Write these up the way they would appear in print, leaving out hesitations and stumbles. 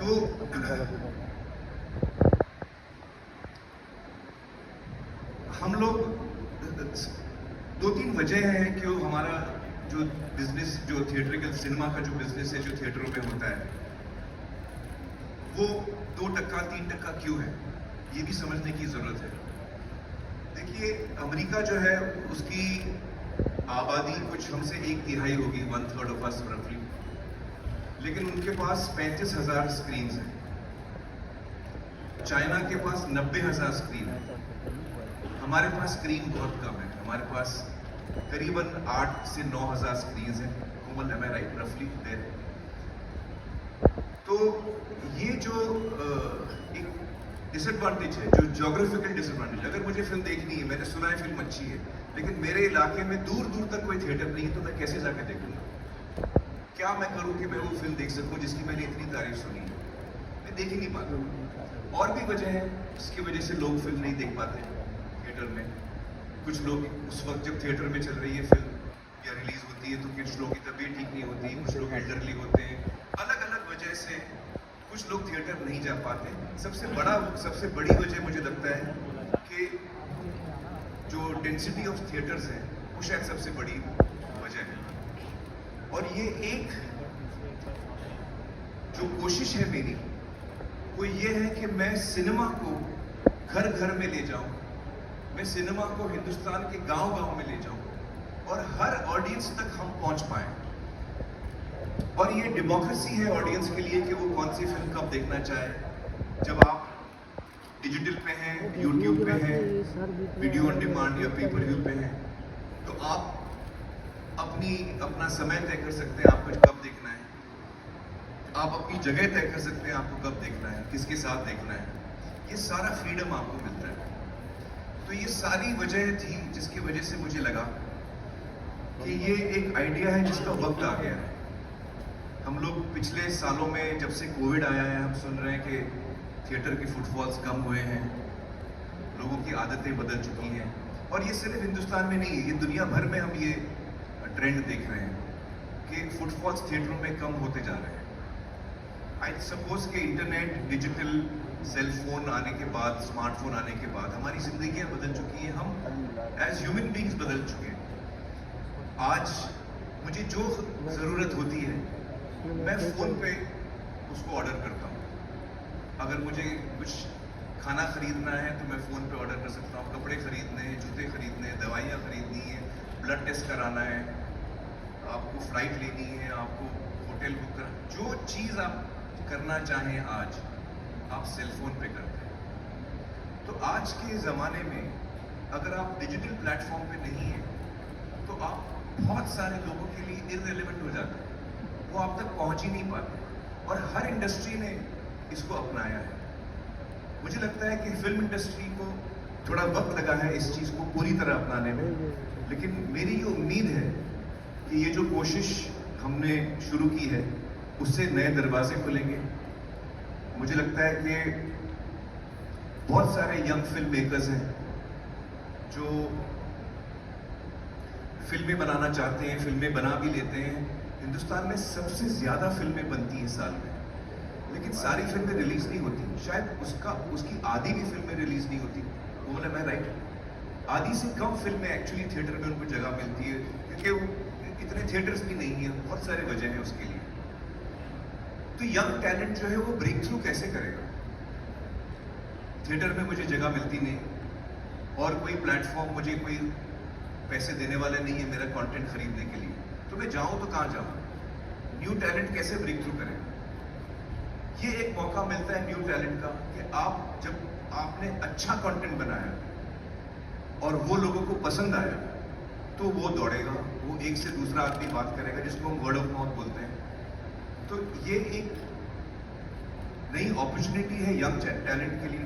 तो हम लोग दो तीन वजह है कि हमारा जो बिजनेस, जो थिएट्रिकल सिनेमा का जो बिजनेस है, जो थिएटरों में होता है, वो 2% 3% क्यों है, ये भी समझने की जरूरत है। देखिए, अमेरिका जो है उसकी आबादी कुछ हमसे 1/3 होगी, 1/3 ऑफ अस रफली, लेकिन उनके पास 35,000 स्क्रीन है। चाइना के पास 90,000 स्क्रीन है। हमारे पास स्क्रीन बहुत कम है, हमारे पास करीबन 8 से 9,000 स्क्रीन है। कोमल, एम आई राइट? रफली देयर। तो ये जो एक डिसएडवांटेज है, जो ज्योग्राफिकल डिसएडवांटेज, अगर मुझे फिल्म देखनी है, मैंने सुना है फिल्म अच्छी है, लेकिन मेरे इलाके में दूर दूर तक कोई थिएटर नहीं है, तो मैं कैसे जाकर देखूंगा? क्या मैं करूं कि मैं वो फिल्म देख सकूं जिसकी मैंने इतनी तारीफ सुनी है? मैं देख ही नहीं पाता। और भी वजह है जिसकी वजह से लोग फिल्म नहीं देख पाते थिएटर में। कुछ लोग उस वक्त जब थिएटर में चल रही है फिल्म या रिलीज होती है, तो कुछ लोगों की तबीयत ठीक नहीं होती, कुछ लोग एल्डरली होते हैं, अलग अलग वजह से कुछ लोग थिएटर नहीं जा पाते। सबसे बड़ी वजह मुझे लगता है कि जो डेंसिटी ऑफ थिएटर्स है वो शायद सबसे बड़ी वजह है। और ये एक जो कोशिश है मेरी, वो ये है कि मैं सिनेमा को घर घर में ले जाऊं, मैं सिनेमा को हिंदुस्तान के गांव गांव में ले जाऊं और हर ऑडियंस तक हम पहुंच पाए। और ये डेमोक्रेसी है ऑडियंस के लिए कि वो कौन सी फिल्म कब देखना चाहे। जब आप डिजिटल पे हैं, यूट्यूब पे हैं, वीडियो ऑन डिमांड या पेपर व्यू पे हैं, तो आप अपना समय तय कर सकते हैं आपको कब देखना है। आप अपनी जगह तय कर सकते हैं आपको कब देखना है, किसके साथ देखना है। ये सारा फ्रीडम आपको मिलता है। तो ये सारी वजह थी जिसकी वजह से मुझे लगा कि ये एक आइडिया है जिसका वक्त आ गया है। हम लोग पिछले सालों में, जब से कोविड आया है, हम सुन रहे हैं कि थिएटर के फुटफॉल्स कम हुए हैं, लोगों की आदतें बदल चुकी हैं। और ये सिर्फ हिंदुस्तान में नहीं है, ये दुनिया भर में हम ये ट्रेंड देख रहे हैं कि फुटफॉल्स थिएटरों में कम होते जा रहे हैं। आई सपोज कि इंटरनेट, डिजिटल, सेल फोन आने के बाद, स्मार्टफोन आने के बाद हमारी जिंदगियां बदल चुकी हैं, हम एज ह्यूमन बींग्स बदल चुके हैं। आज मुझे जो ज़रूरत होती है मैं फ़ोन पे उसको ऑर्डर करता हूँ। अगर मुझे कुछ खाना खरीदना है तो मैं फ़ोन पे ऑर्डर कर सकता हूँ। कपड़े खरीदने हैं, जूते खरीदने हैं, दवाइयाँ खरीदनी है, ब्लड टेस्ट कराना है, आपको फ़्लाइट लेनी है, आपको होटल बुक करना, जो चीज़ आप करना चाहें आज आप सेल फोन पे करते हैं। तो आज के ज़माने में अगर आप डिजिटल प्लेटफॉर्म पे नहीं हैं तो आप बहुत सारे लोगों के लिए इररिलेवेंट हो जाते हैं, वो आप तक पहुंच ही नहीं पाते। और हर इंडस्ट्री ने इसको अपनाया है। मुझे लगता है कि फिल्म इंडस्ट्री को थोड़ा वक्त लगा है इस चीज़ को पूरी तरह अपनाने में, लेकिन मेरी ये उम्मीद है कि ये जो कोशिश हमने शुरू की है उससे नए दरवाजे खुलेंगे। मुझे लगता है कि बहुत सारे यंग फिल्म मेकर्स हैं जो फिल्में बनाना चाहते हैं, फिल्में बना भी लेते हैं। हिंदुस्तान में सबसे ज़्यादा फिल्में बनती हैं साल में, लेकिन सारी फिल्में रिलीज नहीं होती। शायद उसकी आधी भी फिल्में रिलीज नहीं होती। वो मतलब मैं राइट, आधी से कम फिल्में एक्चुअली थिएटर में उनको जगह मिलती है, क्योंकि इतने थिएटर्स भी नहीं है। बहुत सारे वजह हैं उसके लिए। तो यंग टैलेंट जो है वो ब्रेक थ्रू कैसे करेगा? थिएटर में मुझे जगह मिलती नहीं और कोई प्लेटफॉर्म, मुझे कोई पैसे देने वाले नहीं है मेरा कंटेंट खरीदने के लिए, तो मैं जाऊं तो कहां जाऊं? न्यू टैलेंट कैसे ब्रेक थ्रू करेगा? ये एक मौका मिलता है न्यू टैलेंट का कि जब आपने अच्छा कंटेंट बनाया और वो लोगों को पसंद आया तो वो दौड़ेगा, वो एक से दूसरा आदमी बात करेगा, जिसको हम वर्ड ऑफ माउथ बोलते हैं। तो ये एक नई अपॉर्चुनिटी है यंग टैलेंट के लिए।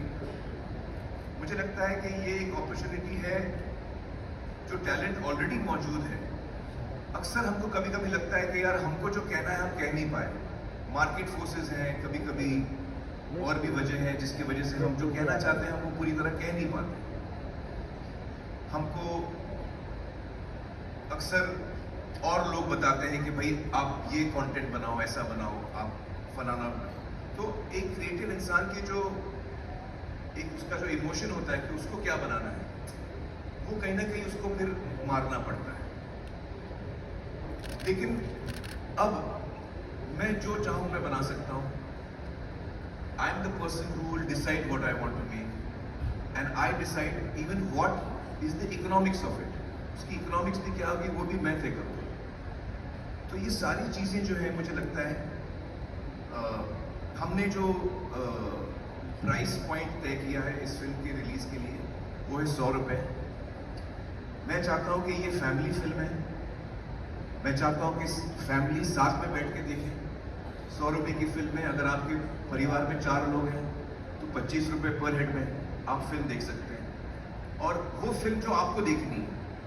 मुझे लगता है कि ये एक अपॉर्चुनिटी है जो टैलेंट ऑलरेडी मौजूद है। अक्सर हमको कभी कभी लगता है कि यार हमको जो कहना है हम कह नहीं पाए, मार्केट फोर्सेस हैं, कभी कभी और भी वजह है जिसकी वजह से हम जो कहना चाहते हैं हम वो पूरी तरह कह नहीं पाते। हमको अक्सर और लोग बताते हैं कि भाई आप ये कंटेंट बनाओ, ऐसा बनाओ, आप फलाना बनाओ। तो एक क्रिएटिव इंसान की जो एक उसका जो इमोशन होता है कि उसको क्या बनाना है, वो कहीं ना कहीं उसको फिर मारना पड़ता है। लेकिन अब मैं जो चाहूं मैं बना सकता हूं। I am the person who will decide what I want to make and I decide even what is the economics of it. उसकी इकोनॉमिक्स भी क्या होगी वो भी मैं तय करूंगा। तो ये सारी चीजें जो है मुझे लगता है हमने जो प्राइस पॉइंट तय किया है इस फिल्म की रिलीज के लिए वो है 100 रुपए। मैं चाहता हूं कि ये फैमिली फिल्म है। मैं चाहता हूं कि फैमिली साथ में बैठ के देखें। 100 रुपए की फिल्म है। अगर आपके परिवार में 4 लोग हैं तो 25 रुपए पर हेड में आप फिल्म देख सकते हैं। और वो फिल्म जो आपको देखनी है,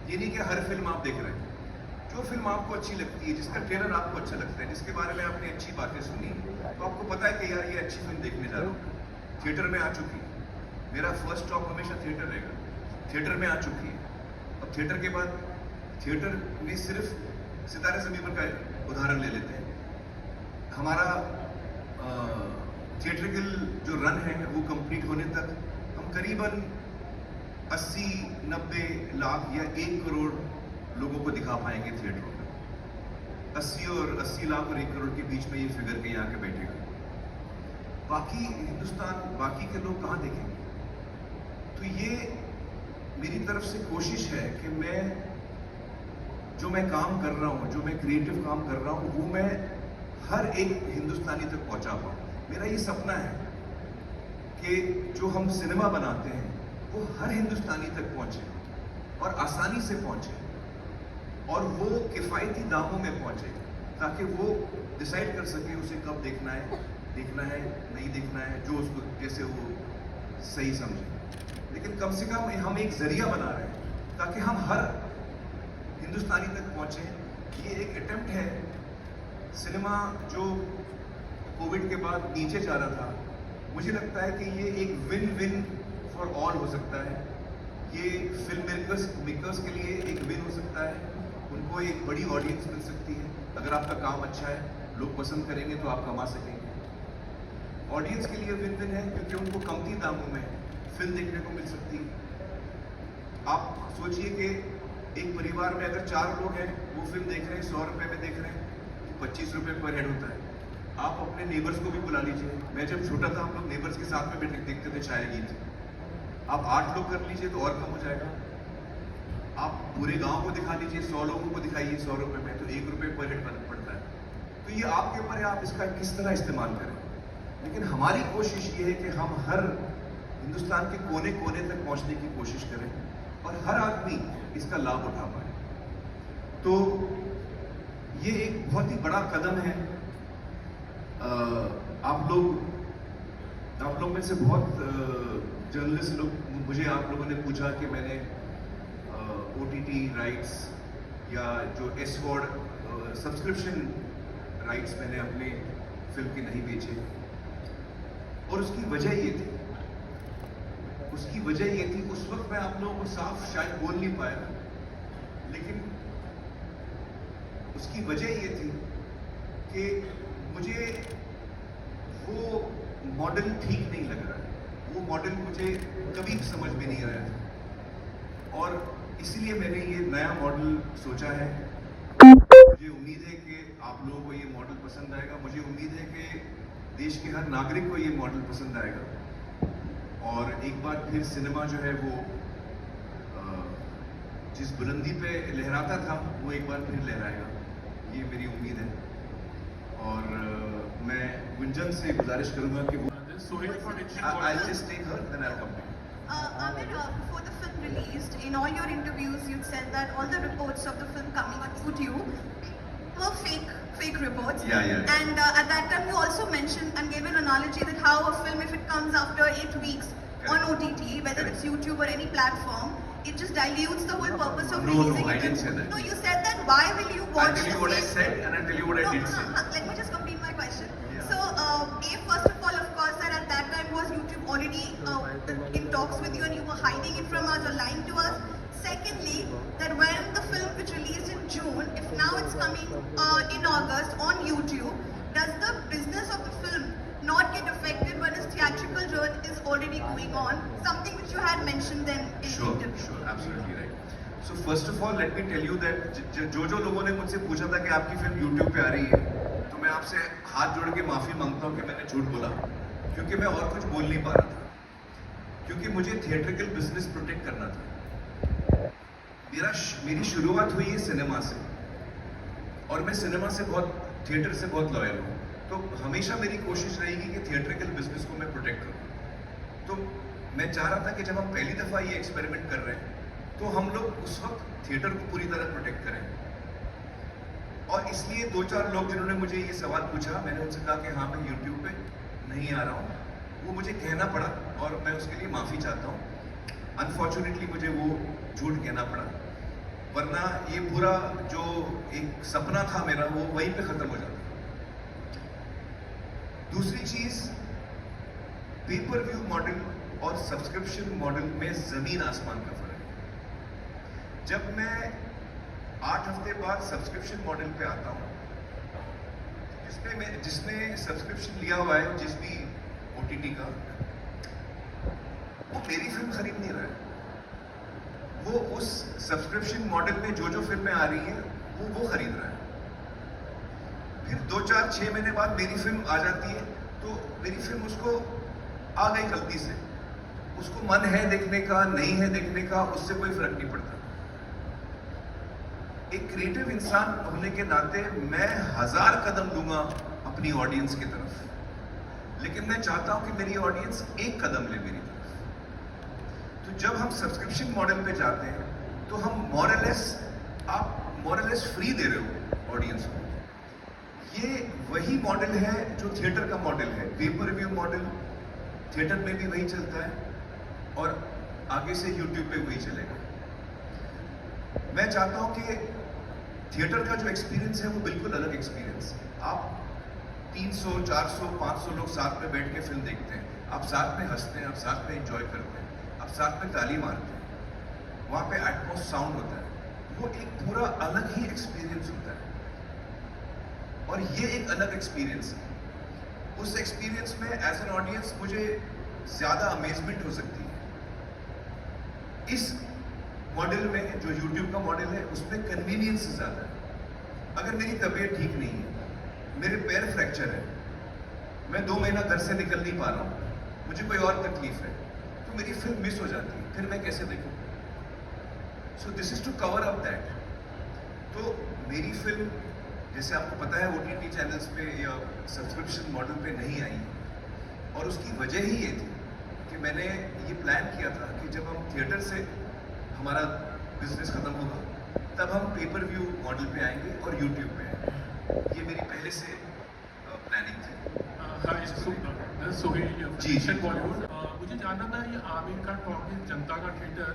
ये नहीं कि हर फिल्म आप देख रहे हैं। जो फिल्म आपको अच्छी लगती है, जिसका ट्रेलर आपको अच्छा लगता है, जिसके बारे में आपने अच्छी बातें सुनी, तो आपको पता है कि यार ये अच्छी फिल्म देखने जा रहा हूँ। थिएटर में आ चुकी है। मेरा फर्स्ट स्टॉप हमेशा थिएटर रहेगा। थिएटर में आ चुकी है। अब थिएटर के बाद थिएटर में सिर्फ सितारे ज़मीं पर का उदाहरण ले लेते हैं। हमारा थिएट्रिकल जो रन है वो कंप्लीट होने तक हम करीबन 80-90 लाख या 1 करोड़ लोगों को दिखा पाएंगे थिएटरों में। 80 लाख और 1 करोड़ के बीच में ये फिगर कहीं आके बैठेगा। बाकी हिंदुस्तान, बाकी के लोग कहाँ देखेंगे? तो ये मेरी तरफ से कोशिश है कि मैं जो मैं काम कर रहा हूँ, जो मैं क्रिएटिव काम कर रहा हूँ, वो मैं हर एक हिंदुस्तानी तक पहुँचा पाऊँ। मेरा ये सपना है कि जो हम सिनेमा बनाते हैं वो हर हिंदुस्तानी तक पहुँचे और आसानी से पहुँचे और वो किफ़ायती दामों में पहुँचे, ताकि वो डिसाइड कर सके उसे कब देखना है, नहीं देखना है, जो उसको जैसे वो सही समझे। लेकिन कम से कम हम एक जरिया बना रहे हैं ताकि हम हर हिंदुस्तानी तक पहुंचे। ये एक अटेम्प्ट है। सिनेमा जो कोविड के बाद नीचे जा रहा था, मुझे लगता है कि ये एक विन विन फॉर ऑल हो सकता है। ये फिल्म मेकर्स के लिए एक विन हो सकता है। उनको एक बड़ी ऑडियंस मिल सकती है। अगर आपका काम अच्छा है, लोग पसंद करेंगे तो आप कमा सकेंगे। ऑडियंस के लिए विन विन है क्योंकि उनको कमती दामों में फिल्म देखने को मिल सकती है। आप सोचिए कि एक परिवार में अगर 4 लोग हैं, वो फिल्म देख रहे हैं, 100 रुपए में देख रहे हैं, तो 25 रुपए पर हेड होता है। आप अपने नेबर्स को भी बुला लीजिए। मैं जब छोटा था हम लोग नेबर्स के साथ में बैठ देखते थे छाया गीत। आप 8 लोग कर लीजिए तो और कम हो जाएगा। आप पूरे गांव को दिखा लीजिए, 100 लोगों को दिखाइए 100 रुपए में, तो 1 रुपए पर हेड पड़ता है। तो ये आपके ऊपर है, आप इसका किस तरह इस्तेमाल करें। लेकिन हमारी कोशिश ये है कि हम हर हिंदुस्तान के कोने कोने तक पहुंचने की कोशिश करें और हर आदमी इसका लाभ उठा पाए। तो ये एक बहुत ही बड़ा कदम है। आप लोग में से बहुत जर्नलिस्ट लोग, मुझे आप लोगों ने पूछा कि मैंने OTT राइट्स या जो SVOD सब्सक्रिप्शन राइट्स मैंने अपने फिल्म के नहीं बेचे। और उसकी वजह ये थी, उस वक्त मैं आप लोगों को साफ शायद बोल नहीं पाया, लेकिन उसकी वजह ये थी कि मुझे वो मॉडल ठीक नहीं लग रहा है। वो मॉडल मुझे कभी समझ में नहीं आया था और इसलिए मैंने ये नया मॉडल सोचा है। मुझे उम्मीद है कि आप लोगों को ये मॉडल पसंद आएगा। मुझे उम्मीद है कि देश के हर नागरिक को ये मॉडल पसंद आएगा और एक बार फिर सिनेमा जो है वो जिस बुलंदी पे लहराता था वो एक बार फिर लहराएगा, ये मेरी उम्मीद है। और मैं गुंजन से गुजारिश करूंगा कि वो I'll just take her, then I'll come back. Amir, before the film released, in all your interviews, you said that all the reports of the film coming on YouTube were fake reports. Yeah. And at that time, you also mentioned and gave an analogy that how a film, if it comes after 8 weeks on OTT, whether it's YouTube or any platform, it just dilutes the whole purpose of releasing it. No, I didn't say that. No, you said that. Why will you watch? I'll tell you what I said, and I'll tell you what I did say. Let me just complete my question. Yeah. So, first of all, of course, that at that time was YouTube already in talks with you, and you were hiding it from us or lying to us. Secondly, that when the film which released in June, if now it's coming in August on YouTube, does the business of the film not get going on, something which you had mentioned then in Sure, interview. sure, absolutely right. So first of all, let me tell you that जो लोगों ने मुझसे पूछा था कि आपकी film YouTube पे आ रही है, तो मैं आपसे हाथ जोड़ के माफी मांगता हूँ कि मैंने झूठ बोला, क्योंकि मैं और कुछ बोल नहीं पा रहा था, क्योंकि मुझे थिएट्रिकल बिजनेस प्रोटेक्ट करना था। मेरी शुरुआत हुई है सिनेमा से, और मैं सिनेमा से थिएटर से बहुत लॉयल हूँ, तो हमेशा मेरी कोशिश रहेगी कि थिएट्रिकल बिजनेस को मैं प्रोटेक्ट करूँ। तो मैं चाह रहा था कि जब हम पहली दफा ये एक्सपेरिमेंट कर रहे हैं, तो हम लोग उस वक्त थिएटर को पूरी तरह प्रोटेक्ट करें। और इसलिए 2-4 लोग जिन्होंने मुझे ये सवाल पूछा, मैंने उनसे कहा कि हाँ, मैं YouTube पे नहीं आ रहा हूँ। वो मुझे कहना पड़ा और मैं उसके लिए माफ़ी चाहता हूँ। अनफॉर्चुनेटली मुझे वो झूठ कहना पड़ा, वरना ये पूरा जो एक सपना था मेरा, वो वहीं पे ख़त्म हो जाता। दूसरी चीज़, पेपर व्यू मॉडल और सब्सक्रिप्शन मॉडल में ज़मीन आसमान का फ़र्क है। जब मैं 8 हफ्ते बाद सब्सक्रिप्शन मॉडल पे आता हूँ, जिसने सब्सक्रिप्शन लिया हुआ है जिस भी OTT का, वो मेरी फिल्म खरीद नहीं रहा है। वो उस सब्सक्रिप्शन मॉडल में जो फिल्में आ रही हैं वो खरीद रहा है। फिर 2-4-6 महीने बाद मेरी फिल्म आ जाती है, तो मेरी फिल्म उसको आ गई गलती से, उसको मन है देखने का, नहीं है देखने का, उससे कोई फर्क नहीं पड़ता। एक क्रिएटिव इंसान होने के नाते मैं 1000 कदम लूंगा अपनी ऑडियंस की तरफ, लेकिन मैं चाहता हूं कि मेरी ऑडियंस एक कदम ले मेरी तरफ। तो जब हम सब्सक्रिप्शन मॉडल पे जाते हैं, तो हम आप मोरलेस फ्री दे रहे हो ऑडियंस को। ये वही मॉडल है जो थिएटर का मॉडल है। पेपर व्यू मॉडल थिएटर में भी वही चलता है, और आगे से YouTube पे वही चलेगा। मैं चाहता हूं कि थिएटर का जो एक्सपीरियंस है वो बिल्कुल अलग एक्सपीरियंस है। आप 300, 400, 500 लोग साथ में बैठ के फिल्म देखते हैं, आप साथ में हंसते हैं, आप साथ में एंजॉय करते हैं, आप साथ में ताली मारते हैं, वहाँ पे एटमॉस साउंड होता है, वो एक पूरा अलग ही एक्सपीरियंस होता है। और ये एक अलग एक्सपीरियंस है। उस एक्सपीरियंस में एज एन ऑडियंस मुझे ज़्यादा अमेजमेंट हो सकती है। इस मॉडल में जो YouTube का मॉडल है, उसमें कन्वीनियंस ज़्यादा है। अगर मेरी तबीयत ठीक नहीं है, मेरे पैर फ्रैक्चर है, मैं 2 महीना घर से निकल नहीं पा रहा हूँ, मुझे कोई और तकलीफ है, तो मेरी फिल्म मिस हो जाती है, फिर मैं कैसे देखूँ? So this is to cover up that. तो मेरी फिल्म, जैसे आपको पता है, OTT चैनल्स पे या सब्सक्रिप्शन मॉडल पे नहीं आई, और उसकी वजह ही ये थी कि मैंने ये प्लान किया था कि जब हम थिएटर से हमारा बिजनेस खत्म होगा, तब हम पेपर व्यू मॉडल पे आएंगे और YouTube पे आएंगे। ये मेरी पहले से प्लानिंग थी। सोहेल बॉलीवुड, मुझे जानना था, ये आमिर खान टॉकीज जनता का थिएटर,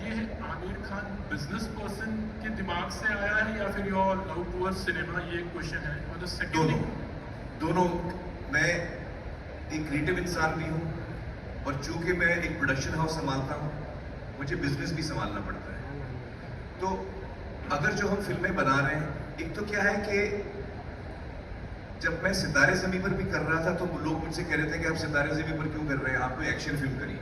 ये आमिर खान बिजनेस पर्सन के दिमाग से आया है या फिर योर लव टुवर्ड्स सिनेमा, ये एक क्वेश्चन है। और दोनों। मैं एक क्रिएटिव इंसान भी हूँ, और चूंकि मैं एक प्रोडक्शन हाउस संभालता हूँ, मुझे बिजनेस भी संभालना पड़ता है। तो अगर जो हम फिल्में बना रहे हैं, एक तो क्या है कि जब मैं सितारे ज़मीं पर भी कर रहा था, तो लोग मुझसे कह रहे थे कि आप सितारे ज़मीं पर क्यों कर रहे हैं, आप कोई एक्शन फिल्म करिए।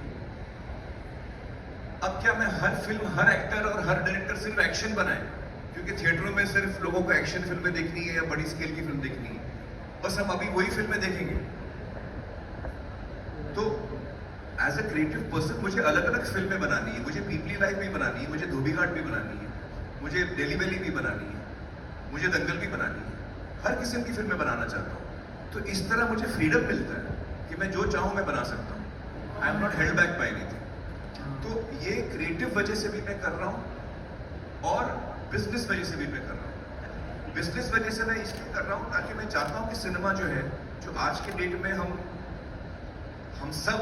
अब क्या मैं हर फिल्म, हर एक्टर और हर डायरेक्टर सिर्फ एक्शन बनाए, क्योंकि थिएटरों में सिर्फ लोगों को एक्शन फिल्में देखनी है या बड़ी स्केल की फिल्म देखनी है, बस हम अभी वही फिल्में देखेंगे? तो एज अ क्रिएटिव पर्सन मुझे अलग अलग फिल्में बनानी है। मुझे पीपली लाइफ भी बनानी है, मुझे धोबी घाट भी बनानी है, मुझे दिल्ली वैली भी बनानी है, मुझे दंगल भी बनानी है। हर किस्म की फिल्में बनाना चाहता हूँ। तो इस तरह मुझे फ्रीडम मिलता है कि मैं जो चाहूँ मैं बना सकता हूँ। I am not held back by anything. तो ये क्रिएटिव वजह से भी मैं कर रहा हूँ, और बिजनेस वजह से भी मैं कर रहा हूँ। बिजनेस वजह से मैं इसलिए कर रहा हूँ ताकि मैं चाहता हूँ कि सिनेमा जो है, जो आज के डेट में हम सब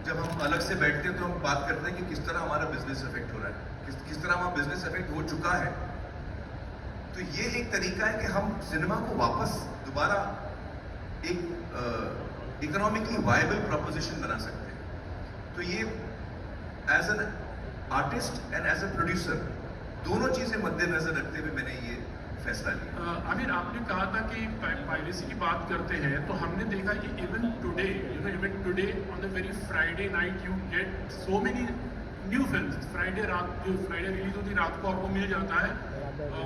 जब हम अलग से बैठते हैं तो हम बात करते हैं कि किस तरह हमारा बिजनेस इफेक्ट हो रहा है, किस तरह हमारा बिजनेस इफेक्ट हो चुका है। तो ये एक तरीका है कि हम सिनेमा को वापस दोबारा एक इकोनॉमिकली वायबल प्रोपोजिशन बना सकते हैं। तो ये as an artist and as a producer, दोनों चीजें मद्देनजर रखते हुए मैंने ये फैसला लिया। आमिर, आपने कहा था कि पायरेसी की बात करते हैं, तो हमने देखा कि even today today on the very Friday night you get so many new films. Friday release होती है रात को आपको मिल जाता है,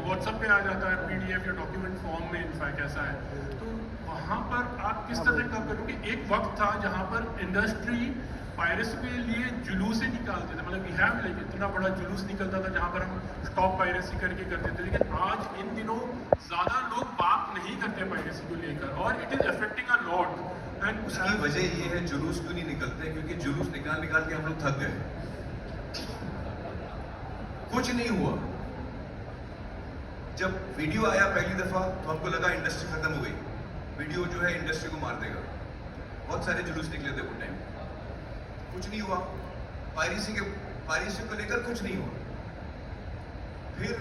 व्हाट्सएप पे आ जाता है PDF या डॉक्यूमेंट फॉर्म में इनफैक्ट ऐसा है। तो वहाँ पर आप किस तरह का करोगे? एक वक्त था जहाँ पर इंडस्ट्री पायरेसी के लिए जुलूस ही निकालते थे, मतलब वी हैव लाइक इतना बड़ा जुलूस निकलता था जहाँ पर हम स्टॉप पायरेसी करके करते थे, लेकिन आज इन दिनों ज़्यादा लोग बात नहीं करते पायरेसी को लेकर और it is affecting a lot. And उसकी वजह ये है जुलूस क्यों नहीं निकलते, क्योंकि जुलूस निकाल के हम लोग थक गए, कुछ नहीं हुआ। जब वीडियो आया पहली दफा तो हमको लगा इंडस्ट्री खत्म हो गई, वीडियो जो है इंडस्ट्री को मार देगा, बहुत सारे जुलूस निकले थे वो टाइम, कुछ नहीं हुआ। पायरेसी को लेकर कुछ नहीं हुआ। फिर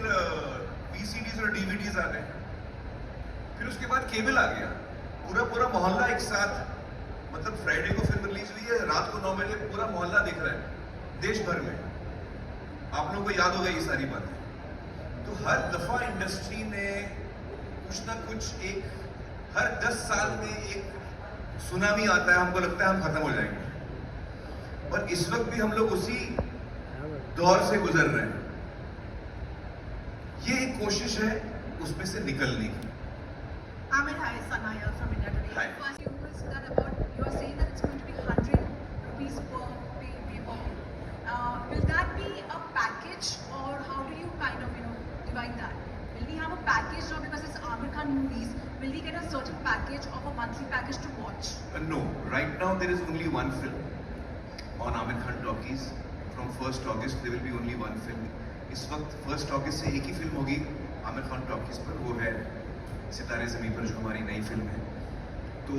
VCDs और DVDs आ गए, फिर उसके बाद केबल आ गया, पूरा मोहल्ला एक साथ, मतलब फ्राइडे को फिल्म रिलीज हुई है, रात को 9 बजे पूरा मोहल्ला दिख रहा है देश भर में। आप लोगों को याद होगा ये सारी बातें। तो हर दफा इंडस्ट्री ने कुछ ना कुछ हर 10 साल में एक सुनामी आता है, हमको लगता है हम खत्म हो जाएंगे, और इस वक्त भी हम लोग उसी दौर से गुजर रहे हैं। ये एक कोशिश है उसमें से निकलने की। Amir, hi, Sanaya from India Today. Hi. First, you was that about, you are saying that it's going to be 100 rupees per pay-per-view. Will that be a package, or how do you kind of, divide that? Will we have a package, or because it's Amir Khan movies, will we get a certain package of a monthly package to watch? No, right now there is only one film on Amir Khan Talkies. From 1st August there will be only one film. इस वक्त 1st August से एक ही film होगी Aamir Khan talkies पर, वो है सितारे ज़मीं पर, जो हमारी नई फिल्म है। तो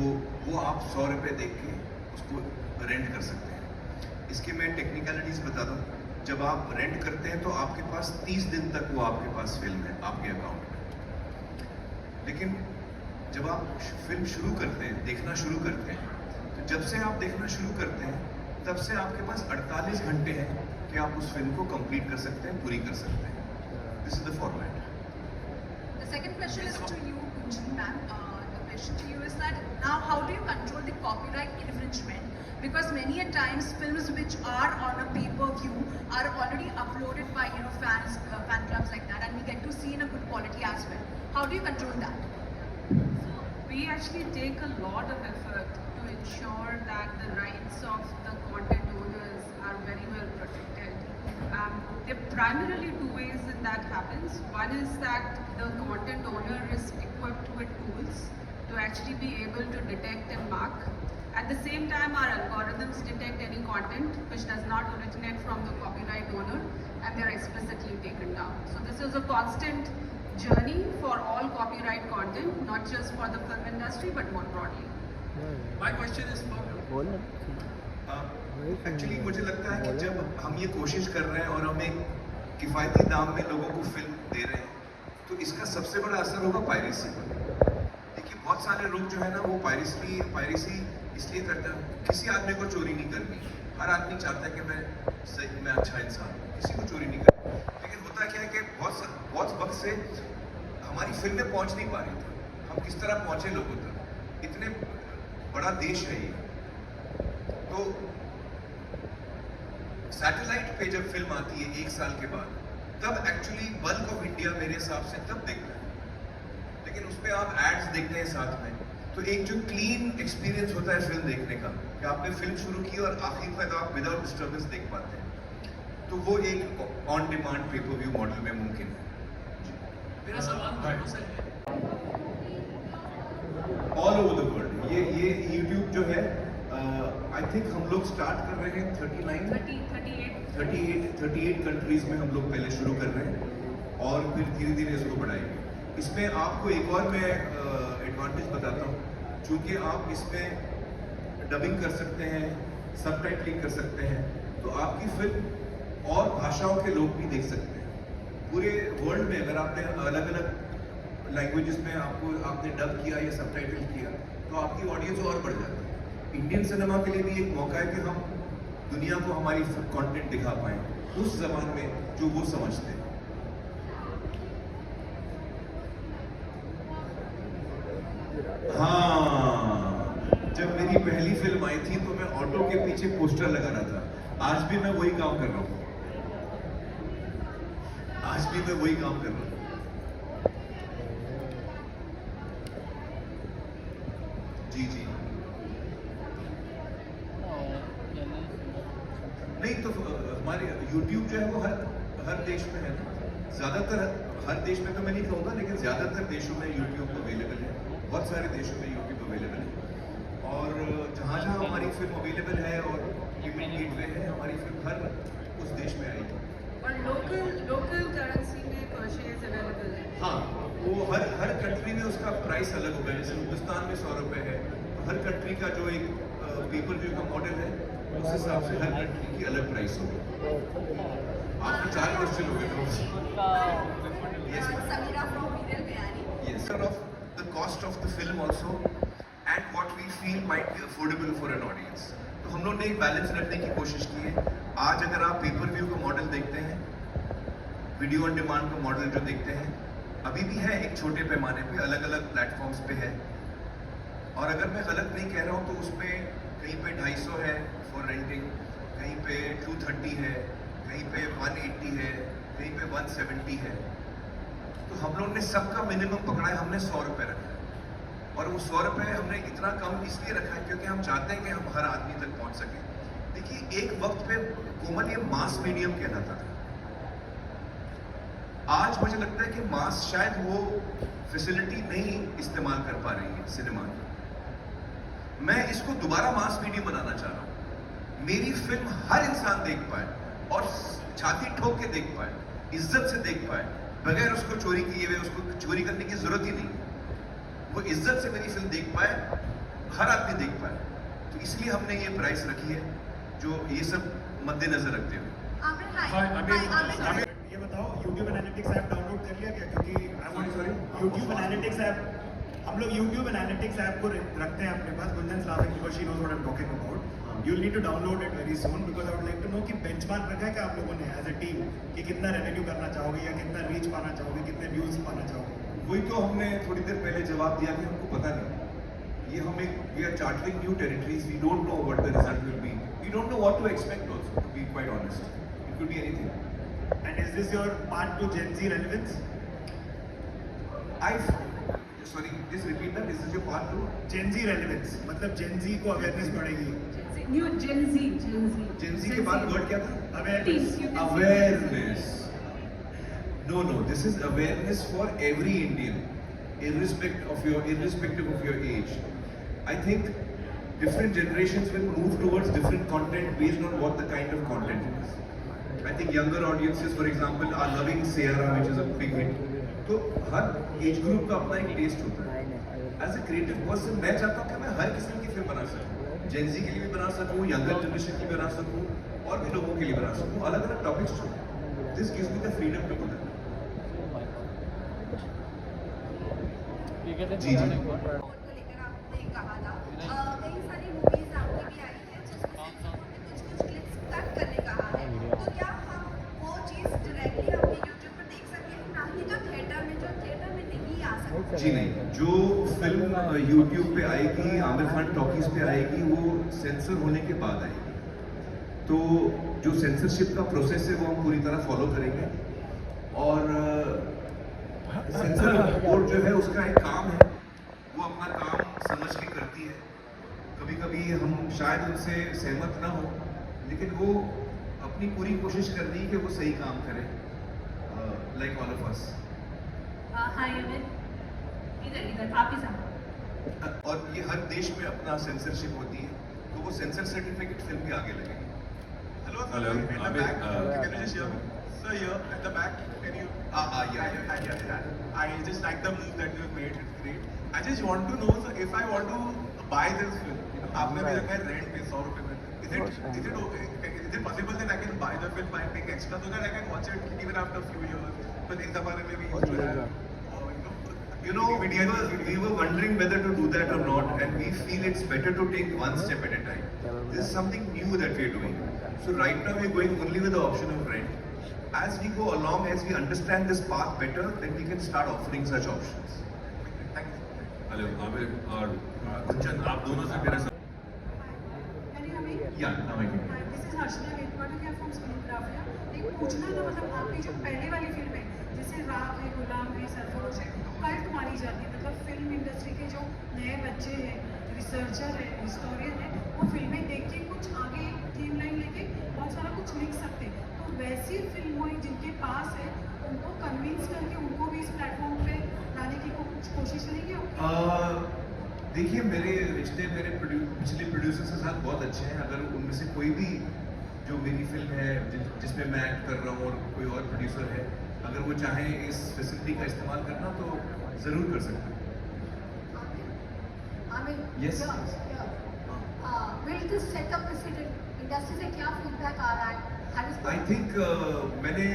वो आप 100 रुपये देख के उसको रेंट कर सकते हैं। इसके मैं टेक्निकलिटीज़ बता दूँ, जब आप रेंट करते हैं तो आपके पास 30 दिन तक वो आपके पास फिल्म है आपके अकाउंट में। लेकिन जब आप फिल्म शुरू करते हैं, देखना शुरू करते हैं, तो जब से आप देखना शुरू करते हैं तब से आपके पास 48 घंटे हैं कि आप उस फिल्म को कंप्लीट कर सकते हैं, पूरी कर सकते हैं। This is the format. The second question is to you, Kunjin ma'am. The question to you is that now how do you control the copyright infringement? Because many a times films which are on a pay-per-view are already uploaded by fans, fan clubs like that, and we get to see in a good quality as well. How do you control that? We actually take a lot of effort to ensure that the rights of the content owners are very well protected. There are primarily two ways in that happens. One is that the content owner is equipped with tools to actually be able to detect and mark. At the same time, our algorithms detect any content which does not originate from the copyright owner, and they are explicitly taken down. So this is a constant journey for all copyright content, not just for the film industry, but more broadly. My question is for actually मुझे लगता है कि जब हम ये कोशिश कर रहे हैं और हम एक किफ़ायती दाम में लोगों को फिल्म दे रहे हैं, तो इसका सबसे बड़ा असर होगा पायरेसी पर। देखिए बहुत सारे लोग जो है ना, वो पायरेसी इसलिए करते हैं, किसी आदमी को चोरी नहीं करनी, हर आदमी चाहता है कि मैं अच्छा इंसान हूँ, किसी को चोरी नहीं करनी। लेकिन होता क्या है कि बहुत वक्त से हमारी फिल्में पहुँच नहीं पा रही थी, हम किस तरह पहुँचे लोगों तक, इतने बड़ा देश है ये। तो सैटेलाइट पे जब फिल्म आती है 1 साल के बाद, तब एक्चुअली बल्क ऑफ इंडिया मेरे हिसाब से तब देखता है। लेकिन उस पर आप एड्स देखते हैं साथ में, तो एक जो क्लीन एक्सपीरियंस होता है फिल्म देखने का, कि आपने फिल्म शुरू की और आखिर तक आप विदाउट डिस्टर्बेंस देख पाते हैं, तो वो एक ऑन डिमांड पे पर व्यू मॉडल में मुमकिन है। मेरा सवाल से ऑल ओवर द वर्ल्ड ये यूट्यूब जो है, आई थिंक हम लोग स्टार्ट कर रहे हैं 38 कंट्रीज में हम लोग पहले शुरू कर रहे हैं, और फिर धीरे धीरे इसको बढ़ाएंगे। इसमें आपको एक और मैं एडवांटेज बताता हूँ, चूँकि आप इसमें डबिंग कर सकते हैं, सबटाइटलिंग कर सकते हैं, तो आपकी फिल्म और भाषाओं के लोग भी देख सकते हैं। पूरे वर्ल्ड में अगर आपने अलग अलग लैंग्वेजेस में आपने डब किया या सबटाइटल किया, तो आपकी ऑडियंस और बढ़ जाती है। इंडियन सिनेमा के लिए भी एक मौका है कि हम दुनिया को हमारी कंटेंट दिखा पाएं उस जबान में जो वो समझते हैं। हाँ, जब मेरी पहली फिल्म आई थी तो मैं ऑटो के पीछे पोस्टर लगा रहा था। आज भी मैं वही काम कर रहा हूँ। आज भी मैं वही काम कर रहा हूँ। जी जी। नहीं तो हमारे YouTube जो है वो हर देश में है ना। ज्यादातर हर देश में तो मैं नहीं कहूँगा, लेकिन ज्यादातर देशों में YouTube अवेलेबल है। बहुत सारे देशों में YouTube अवेलेबल है। और जहाँ जहाँ हमारी फिल्म अवेलेबल है और पेमेंट गेटवे है, हमारी फिल्म हर उस देश में आएगी। और लोकल करेंसी में परचेज अवेलेबल है। हाँ, वो हर कंट्री में उसका प्राइस अलग होगा। जैसे हिंदुस्तान में 100 रुपए है, तो हर कंट्री का जो एक पेपर व्यू का मॉडल है उस हिसाब से हर कंट्री की अलग प्राइस होगी। आपके 4 क्वेश्चन हो गए। Yes, Samira from Viral Bihari. yes. Of the cost of the film also and what we feel might be affordable for an audience. तो हम लोग ने एक बैलेंस रखने की कोशिश की है। आज अगर आप पेपर व्यू का मॉडल देखते हैं, वीडियो ऑन डिमांड का मॉडल जो देखते हैं, अभी भी है एक छोटे पैमाने पे, अलग अलग प्लेटफॉर्म्स पे है। और अगर मैं गलत नहीं कह रहा हूँ तो उसमें कहीं पे 250 है फॉर रेंटिंग, कहीं पे 230 है, कहीं पे 180 है, कहीं पे 170 है। तो हम लोग ने सबका मिनिमम पकड़ा है, हमने 100 रुपये रखा है। और वो 100 रुपये हमने इतना कम इसलिए रखा है क्योंकि हम चाहते हैं कि हम हर आदमी तक पहुंच सकें। देखिए, एक वक्त पे कोमल ये मास मीडियम कहलाता था। आज मुझे लगता है कि मास शायद वो फैसिलिटी नहीं इस्तेमाल कर पा रही है सिनेमा की। मैं इसको दोबारा मास मीडियम बनाना चाह रहा हूँ। मेरी फिल्म हर इंसान देख पाए और छाती ठोक के देख पाए, इज्जत से देख पाए, बगैर उसको चोरी किए हुए, उसको चोरी करने की जरूरत ही नहीं। वो इज्जत से मेरी फिल्म देख पाए, हर आदमी देख पाए। तो इसलिए हमने ये प्राइस रखी है, जो ये सब मद्देनजर रखते हुए। Amir, ये बताओ, YouTube एनालिटिक्स ऐप डाउनलोड कर लिया क्या? क्योंकि सॉरी YouTube एनालिटिक्स ऐप, हम लोग YouTube एनालिटिक्स ऐप को रखते हैं अपने पास। Gunjan's laughing because she knows what I'm talking about. You'll need to download it very soon because I would like to know कि बेंचमार्क रखा है क्या आप लोगों ने एज ए टीम कि कितना रेवेन्यू करना चाहोगे या कितना रीच पाना चाहोगे, कितने व्यूज पाना चाहोगे? वही तो हमने थोड़ी देर पहले जवाब दिया कि हमको पता नहीं। ये हम we are chartering new territories, we don't know what the result will be, we don't know what to expect also, to be quite honest. It could be anything. And is this your part to Gen Z relevance? Sorry, just repeat that. Is this your part 2? Gen Z relevance मतलब Gen Z को awareness बढ़ेगी। New Gen Z. Gen Z के बाद word क्या था? Awareness. Awareness. No, this is awareness for every Indian, irrespective of your age. I think different generations will move towards different content based on what the kind of content is. I think younger audiences, for example, are loving Sierra, which is a big hit. तो हर age group का अपना एक test होता है। As a creative person मैं चाहता हूँ कि मैं हर किस्म की फिल्म बना सकूँ, जेन ज़ी के लिए भी बना सकूँ, यंगर जनरेशन की भी बना सकूँ, और भी लोगों के लिए बना सकूँ, अलग अलग टॉपिक्स हो। This gives me the freedom to do that. जी जी। को लेकर आपने कहा था, कई सारी मूवीज आपकी भी आई है जिसमें कुछ क्लिप्स कट करने कहा है, तो क्या हम वो चीज डायरेक्टली अपने YouTube पर देख सकते हैं, ना कि जो थिएटर में नहीं आ सकते? जी नहीं, जो फिल्म YouTube पे आएगी, आमिर खान टॉकीज पे आएगी, वो सेंसर होने के बाद आएगी। तो जो सेंसरशिप का प्रोसेस है वो हम पूरी तरह फॉलो करेंगे। और सेंसर बोर्ड जो है उसका एक काम है, वो अपना काम समझ के करती है। कभी कभी हम शायद उनसे सहमत ना हो, लेकिन वो अपनी पूरी कोशिश कर रही है कि वो सही काम करे, लाइक ऑल ऑफ अस। हाय अमित, इधर आप ही सामने। और ये हर देश में अपना सेंसरशिप होती है, तो वो सेंसर सर्टिफिकेट फिल्म के आगे लगेगी। Hello, Hello, in the Amit, back. Can you just hear me? Sir, here at the back. Can you? Yeah. I just like the move that you made. It's great. I just want to know, sir, if I want to buy this film, you know, आपने भी रखा है rent पे 100 रुपए में. Is it possible that I can buy the film by paying extra so that I can watch it even after a few years? But in the bar में we used to have, You know, we were wondering whether to do that or not, and we feel it's better to take one step at a time. This is something new that we're doing. So right now we're going only with the option of rent. As we go along, as we understand this path better, then we can start offering such options. thank you. Hello Aamir और गुंजन, आप दोनों से मेरा Yeah, now I can. This is Harshna Vedpatia from Screengraphia. एक पूछना था, मतलब आपकी जो पहले वाली फिल्म है जैसे राग है, गुलाम है, सरफरोश है, कल्ट मानी जाती है, मतलब फिल्म इंडस्ट्री के जो नए बच्चे हैं, रिसर्चर है, हिस्टोरियन है, वो फिल्में देख के कुछ आगे थीम लाइन लेके बहुत सारा कुछ लिख सकते हैं। तो वैसी फिल्में जिनके पास है उनको कन्विंस करके उनको भी इस प्लेटफॉर्म पे लाने की कुछ कोशिश करेंगे आप? देखिए, मेरे रिश्ते मेरे पिछले प्रोड्यूसर के साथ बहुत अच्छे हैं। अगर उनमें से कोई भी जो मेरी फिल्म है जिसमें मैं एक्ट कर रहा हूँ और कोई और प्रोड्यूसर है, अगर वो चाहे इस फैसिलिटी का इस्तेमाल करना तो ज़रूर कर सकते हैं। Aamir, Yes, yeah, yes. yeah. Will this set up precedent? Industry से क्या फीडबैक आ रहा है? आई थिंक मैंने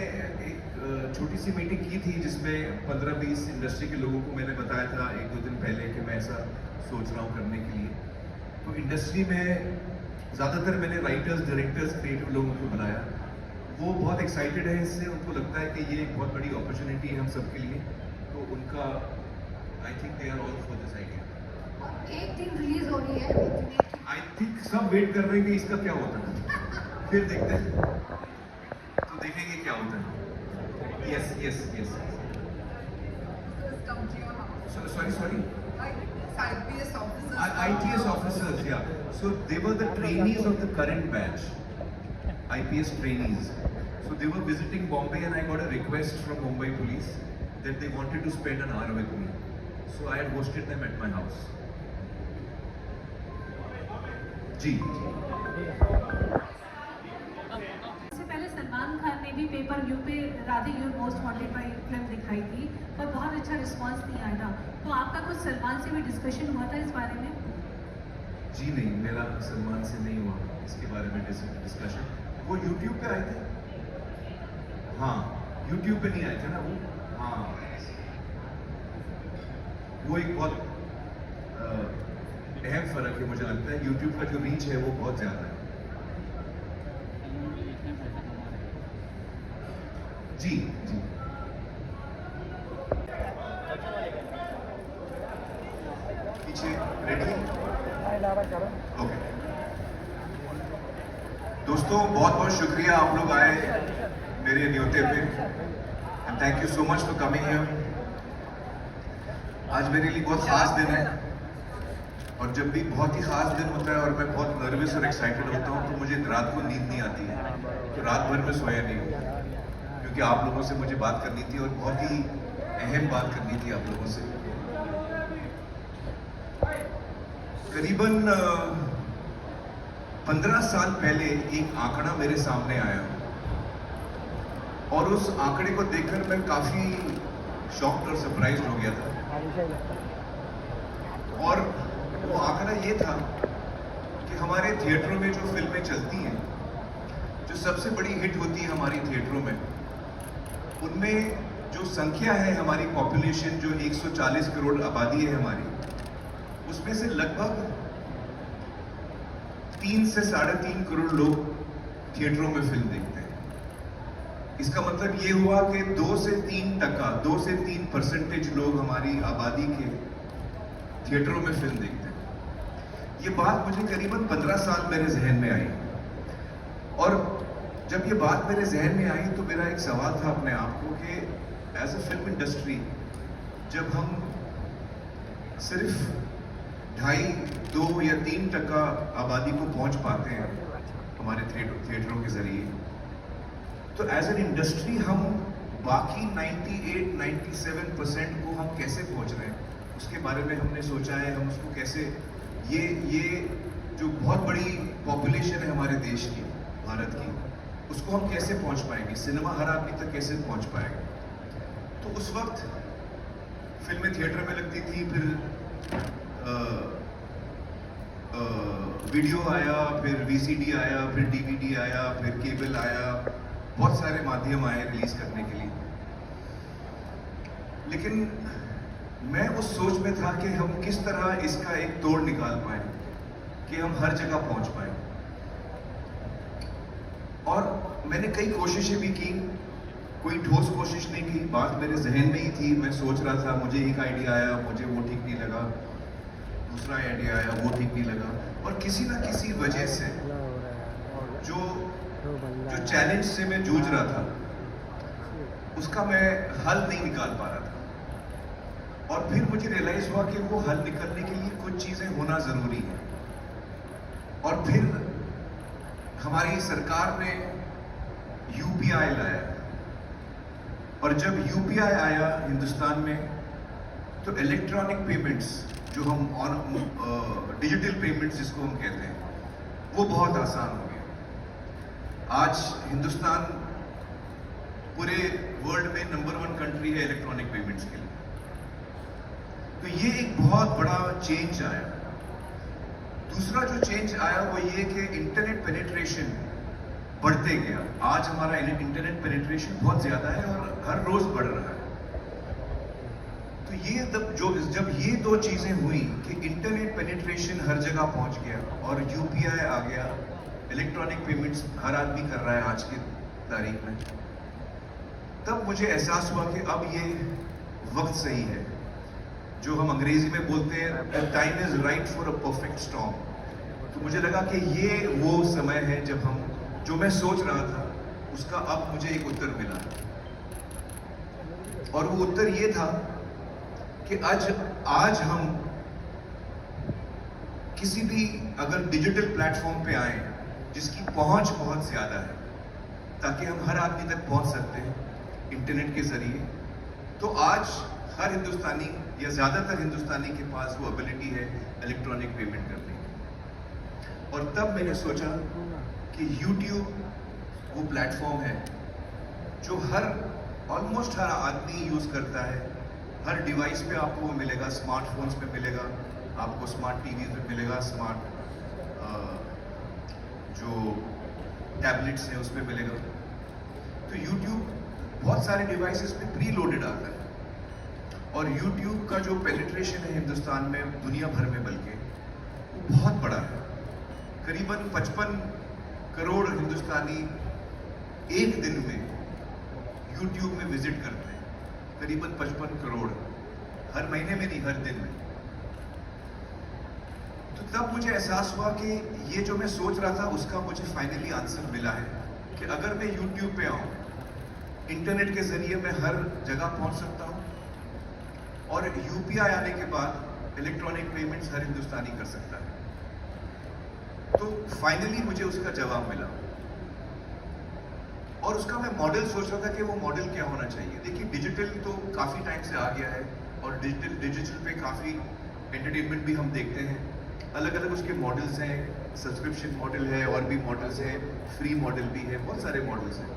एक छोटी सी मीटिंग की थी जिसमें 15-20 इंडस्ट्री के लोगों को मैंने बताया था 1-2 दिन पहले कि मैं ऐसा सोच रहा हूँ करने के लिए। तो इंडस्ट्री में ज़्यादातर मैंने राइटर्स, डायरेक्टर्स, क्रिएटिव लोगों को बुलाया। वो बहुत एक्साइटेड है इससे, उनको लगता है कि ये एक बहुत बड़ी अपॉर्चुनिटी है हम सबके लिए। तो उनका I think they are all for this idea. एक दिन रिलीज हो रही है। आई थिंक सब वेट कर रहे हैं कि इसका क्या होता है, फिर देखते हैं, तो देखेंगे क्या होता है। Yes yes yes. Sorry. IPS officers. ITS officers, yeah. So they were the trainees of the current batch, IPS trainees. So they were visiting Bombay, and I got a request from Mumbai police that they wanted to spend an hour with me. So I had hosted them at my house. जी। इससे पहले सलमान खान ने भी pay per view पे Radhe your most wanted बाय film दिखाई थी, पर बहुत अच्छा रिस्पांस नहीं आया था। तो आपका कुछ सलमान से भी डिस्कशन हुआ था इस बारे में? जी नहीं, मेरा सलमान से नहीं हुआ इसके बारे में डिस्कशन। वो YouTube पे आए थे। हाँ, YouTube पे नहीं आए थे ना वो। हाँ, वो एक बहुत अहम फर्क है मुझे लगता है। YouTube का जो रीच है वो बहुत ज्यादा है। जी जी। पीछे रेडी? ओके। दोस्तों, बहुत बहुत शुक्रिया आप लोग आए मेरे न्योते पे, and thank you so much for coming here. आज मेरे लिए बहुत खास दिन है, और जब भी बहुत ही खास दिन होता है और मैं बहुत नर्वस और एक्साइटेड होता हूँ तो मुझे रात को नींद नहीं आती है। तो रात भर में सोया नहीं हूँ, क्योंकि आप लोगों से मुझे बात करनी थी और बहुत ही अहम बात करनी थी आप लोगों से। करीबन 15 साल पहले एक आंकड़ा मेरे सामने आया, और उस आंकड़े को देखकर मैं काफी शॉक्ड और सरप्राइज्ड हो गया था। और वो आंकड़ा ये था कि हमारे थिएटरों में जो फिल्में चलती हैं, जो सबसे बड़ी हिट होती है हमारी थिएटरों में, उनमें जो संख्या है हमारी पॉपुलेशन, जो 140 करोड़ आबादी है हमारी, उसमें से लगभग 3 से 3.5 करोड़ लोग थिएटरों में फिल्म देखते हैं। इसका मतलब ये हुआ कि 2 से 3% लोग हमारी आबादी के थिएटरों में फिल्म देखते हैं। ये बात मुझे करीबन 15 साल मेरे जहन में आई, और जब ये बात मेरे जहन में आई तो मेरा एक सवाल था अपने आप को कि एज अ फिल्म इंडस्ट्री, जब हम सिर्फ 2.5, 2 या 3% आबादी को पहुंच पाते हैं हमारे थिएटरों के जरिए, तो एज एन इंडस्ट्री हम बाकी 98-97% को हम कैसे पहुंच रहे हैं, उसके बारे में हमने सोचा है। हम उसको कैसे, ये जो बहुत बड़ी पॉपुलेशन है हमारे देश की, भारत की, उसको हम कैसे पहुंच पाएंगे, सिनेमा हर आदमी तक कैसे पहुंच पाएगा। तो उस वक्त फिल्में थिएटर में लगती थी, फिर वीडियो आया, फिर VCD आया, फिर DVD आया, फिर केबल आया, बहुत सारे माध्यम आए रिलीज करने के लिए। लेकिन मैं उस सोच में था कि हम किस तरह इसका एक तोड़ निकाल पाए कि हम हर जगह पहुंच पाए। और मैंने कई कोशिशें भी की, कोई ठोस कोशिश नहीं की, बात मेरे जहन में ही थी। मैं सोच रहा था, मुझे एक आइडिया आया, मुझे वो ठीक नहीं लगा, दूसरा आइडिया आया, वो ठीक नहीं लगा, और किसी ना किसी वजह से जो चैलेंज से मैं जूझ रहा था उसका मैं हल नहीं निकाल पा रहा था, और फिर मुझे रियलाइज हुआ कि वो हल निकलने के लिए कुछ चीजें होना जरूरी है। और फिर हमारी सरकार ने यूपीआई लाया, और जब यूपीआई आया हिंदुस्तान में तो इलेक्ट्रॉनिक पेमेंट्स जो हम डिजिटल पेमेंट्स जिसको हम कहते हैं वो बहुत आसान हो गया। आज हिंदुस्तान पूरे वर्ल्ड में नंबर 1 कंट्री है इलेक्ट्रॉनिक पेमेंट्स के लिए। तो ये एक बहुत बड़ा चेंज आया। दूसरा जो चेंज आया वो ये कि इंटरनेट पेनिट्रेशन बढ़ते गया। आज हमारा इंटरनेट पेनिट्रेशन बहुत ज्यादा है और हर रोज बढ़ रहा है। तो ये जब ये दो चीजें हुई कि इंटरनेट पेनिट्रेशन हर जगह पहुंच गया और यूपीआई आ गया, इलेक्ट्रॉनिक पेमेंट्स हर आदमी कर रहा है आज की तारीख में, तब मुझे एहसास हुआ कि अब ये वक्त सही है। जो हम अंग्रेजी में बोलते हैं time is right for a perfect storm. तो मुझे लगा कि ये वो समय है जब हम जो मैं सोच रहा था उसका अब मुझे एक उत्तर मिला, और वो उत्तर ये था कि आज हम किसी भी अगर डिजिटल प्लेटफॉर्म पे आए जिसकी पहुंच बहुत ज्यादा है, ताकि हम हर आदमी तक पहुंच सकते हैं इंटरनेट के जरिए, तो आज हर हिंदुस्तानी या ज्यादातर हिंदुस्तानी के पास वो एबिलिटी है इलेक्ट्रॉनिक पेमेंट करने की। और तब मैंने सोचा कि YouTube वो प्लेटफॉर्म है जो ऑलमोस्ट हर आदमी यूज करता है। हर डिवाइस पे आपको मिलेगा, स्मार्टफोन्स पे मिलेगा, आपको स्मार्ट टीवी पे मिलेगा, स्मार्ट जो टैबलेट्स हैं उस पे मिलेगा। तो YouTube बहुत सारे डिवाइसेस पे प्री लोडेड आता है, और YouTube का जो पेनिट्रेशन है हिंदुस्तान में, दुनिया भर में बल्कि, बहुत बड़ा है। करीबन 55 करोड़ हिंदुस्तानी एक दिन में YouTube में विजिट करते हैं। करीबन 55 करोड़, हर महीने में नहीं, हर दिन में। तो तब मुझे एहसास हुआ कि ये जो मैं सोच रहा था उसका मुझे फाइनली आंसर मिला है कि अगर मैं YouTube पे आऊं, इंटरनेट के जरिए मैं हर जगह पहुंच सकता हूं, और यूपीआई आने के बाद इलेक्ट्रॉनिक पेमेंट्स हर हिंदुस्तानी कर सकता है। तो फाइनली मुझे उसका जवाब मिला, और उसका मैं मॉडल सोच रहा था कि वो मॉडल क्या होना चाहिए। देखिए, डिजिटल तो काफी टाइम से आ गया है, और डिजिटल पे काफी एंटरटेनमेंट भी हम देखते हैं। अलग अलग उसके मॉडल्स हैं, सब्सक्रिप्शन मॉडल है, और भी मॉडल्स हैं, फ्री मॉडल भी है, बहुत सारे मॉडल्स हैं।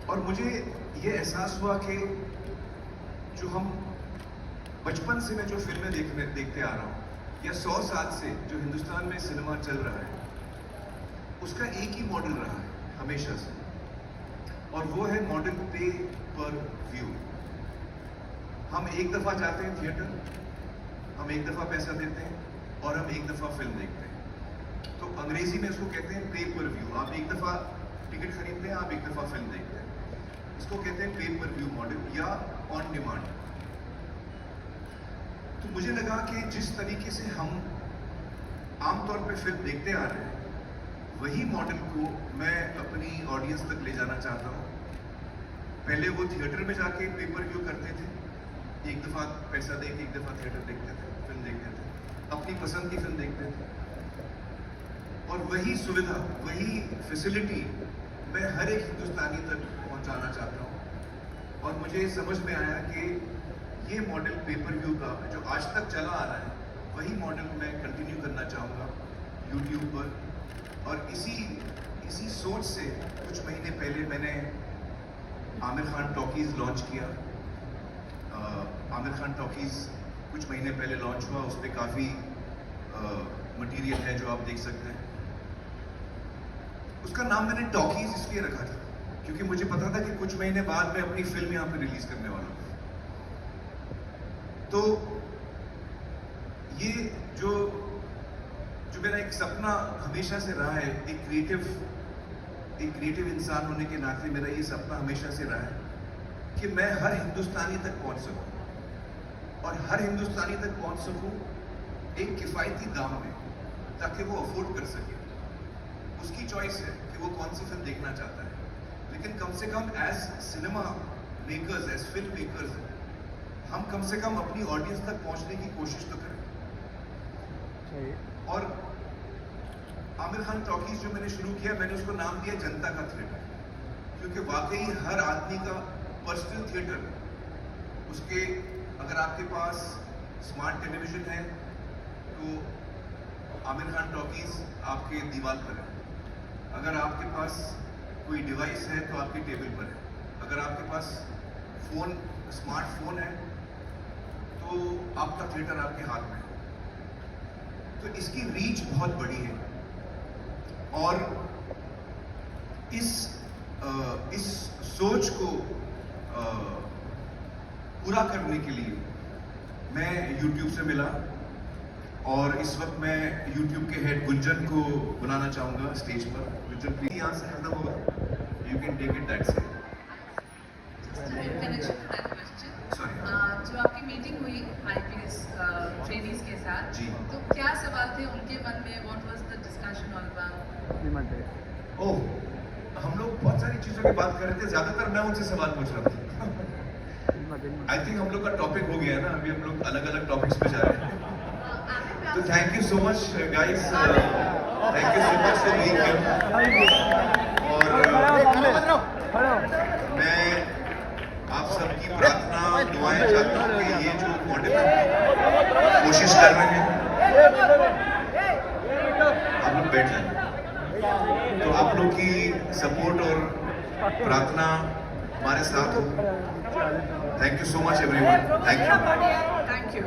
और मुझे ये एहसास हुआ कि जो हम बचपन से मैं जो फिल्में देखते आ रहा हूँ, या 100 साल से जो हिंदुस्तान में सिनेमा चल रहा है, उसका एक ही मॉडल रहा है हमेशा से, और वो है मॉडल पे पर व्यू। हम एक दफा जाते हैं थिएटर, हम एक दफा पैसा देते हैं, और हम एक दफा फिल्म देखते हैं। तो अंग्रेजी में उसको कहते हैं पे पर व्यू। आप एक दफा टिकट खरीदते हैं, आप एक दफा फिल्म देखते हैं, इसको कहते हैं पे पर व्यू मॉडल या ऑन डिमांड। तो मुझे लगा कि जिस तरीके से हम आमतौर पे फिल्म देखते आ रहे हैं, वही मॉडल को मैं अपनी ऑडियंस तक ले जाना चाहता हूँ। पहले वो थिएटर में जाके पे पर व्यू करते थे, एक दफा पैसा दे के एक दफा थिएटर देखते थे, फिल्म देखते थे, अपनी पसंद की फिल्म देखते थे, और वही सुविधा, वही फैसिलिटी मैं हर एक हिंदुस्तानी तक पहुंचाना चाहता हूं। और मुझे समझ में आया कि ये मॉडल पे पर व्यू का जो आज तक चला आ रहा है, वही मॉडल मैं कंटिन्यू करना चाहूँगा YouTube पर। और इसी सोच से कुछ महीने पहले मैंने आमिर खान टॉकीज लॉन्च किया। आमिर खान टॉकीज कुछ महीने पहले लॉन्च हुआ, उस पर काफ़ी मटेरियल है जो आप देख सकते हैं। उसका नाम मैंने टॉकीज इसलिए रखा था क्योंकि मुझे पता था कि कुछ महीने बाद मैं अपनी फिल्म यहाँ पे रिलीज करने वाला हूँ। तो ये जो मेरा एक सपना हमेशा से रहा है, एक क्रिएटिव इंसान होने के नाते मेरा ये सपना हमेशा से रहा है कि मैं हर हिंदुस्तानी तक पहुंच सकूं, और हर हिंदुस्तानी तक पहुंच सकूं एक किफायती दाम में, ताकि वो अफोर्ड कर सके। उसकी चॉइस है कि वो कौन सी फिल्म देखना चाहता है, लेकिन कम से कम as cinema makers, as film makers, हम कम से कम अपनी ऑडियंस तक पहुंचने की कोशिश तो करें। और आमिर खान टॉकीज जो मैंने शुरू किया, मैंने उसको नाम दिया जनता का थिएटर, क्योंकि वाकई हर आदमी का पर्सनल थिएटर, उसके अगर आपके पास स्मार्ट टेलीविजन है तो आमिर खान टॉकीज आपके दीवार पर है, अगर आपके पास कोई डिवाइस है तो आपके टेबल पर है, अगर आपके पास फोन, स्मार्टफोन है तो आपका थिएटर आपके हाथ में है। तो इसकी रीच बहुत बड़ी है, और इस सोच को पूरा करने के लिए मैं YouTube से मिला, और इस वक्त मैं YouTube के हेड गुंजन को बुलाना चाहूंगा स्टेज पर। गुंजन प्लीज यहाँ से खत्म होगा, you can take it that से। connection to that question. Sorry. जो आपकी मीटिंग हुई IPS ट्रेनीज के साथ, जी। तो क्या सवाल थे उनके मन में? What was the discussion all about? ओह, हम लोग बहुत सारी चीजों की बात कर रहे थे, ज्यादातर मैं उनसे सवाल पूछ रहा था। आई थिंक हम लोग का टॉपिक हो गया है ना, अभी हम लोग अलग अलग टॉपिक्स पे जा रहे हैं। तो thank you so much guys, thank you so much for being here. और मैं आप सबकी प्रार्थना, दुआएं चाहता हूँ कि ये जो मॉडल कोशिश कर रहे हैं, आप लोग बैठ जाए, तो आप लोग की सपोर्ट और प्रार्थना हमारे साथ हो। Thank you so much everyone, thank you. Thank you.